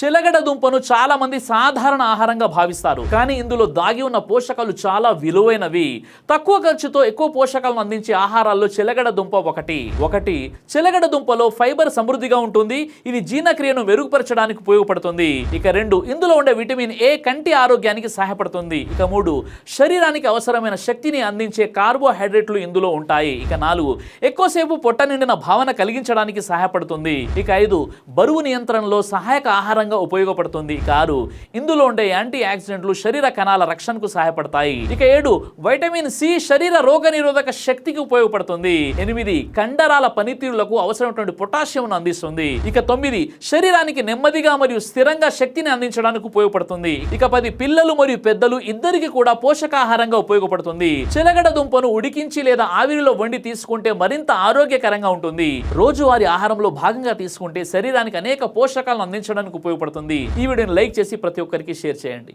చిలగడ దుంపను చాలా మంది సాధారణ ఆహారంగా భావిస్తారు, కానీ ఇందులో దాగి ఉన్న పోషకాలు చాలా విలువైనవి. తక్కువ ఖర్చుతో ఎక్కువ పోషకాలను అందించే ఆహారాల్లో చిలగడ దుంప ఒకటి. చిలగడ దుంపలో ఫైబర్ సమృద్ధిగా ఉంటుంది, ఇది జీర్ణక్రియను మెరుగుపరచడానికి ఉపయోగపడుతుంది. ఇక 2, ఇందులో ఉండే విటమిన్ ఏ కంటి ఆరోగ్యానికి సహాయపడుతుంది. ఇక 3, శరీరానికి అవసరమైన శక్తిని అందించే కార్బోహైడ్రేట్లు ఇందులో ఉంటాయి. ఇక 4, ఎక్కువసేపు పొట్ట నిండిన భావన కలిగించడానికి సహాయపడుతుంది. ఇక 5, బరువు నియంత్రణలో సహాయక ఆహారంగా ఉపయోగపడుతుంది. ఇక 6, ఇందులో ఉండే యాంటీ ఆక్సిడెంట్లు శరీర కణాల రక్షణకు సహాయపడతాయి. ఇక 7, వైటమిన్ సి శరీర రోగ నిరోధక శక్తికి ఉపయోగపడుతుంది. 8, కండరాల పనితీరులకు అవసరమైనటువంటి పొటాషియం అందిస్తుంది. ఇక 9, శరీరానికి నెమ్మదిగా మరియు స్థిరంగా శక్తిని అందించడానికి ఉపయోగపడుతుంది. ఇక 10, పిల్లలు మరియు పెద్దలు ఇద్దరికి కూడా పోషకాహారంగా ఉపయోగపడుతుంది. చిలగడ దుంపను ఉడికించి లేదా ఆవిరిలో వండి తీసుకుంటే మరింత ఆరోగ్యకరంగా ఉంటుంది. రోజువారీ ఆహారంలో భాగంగా తీసుకుంటే శరీరానికి అనేక పోషకాలను అందించడానికి ఉపయోగపడుతుంది. ఈ వీడియోని లైక్ చేసి ప్రతి ఒక్కరికి షేర్ చేయండి.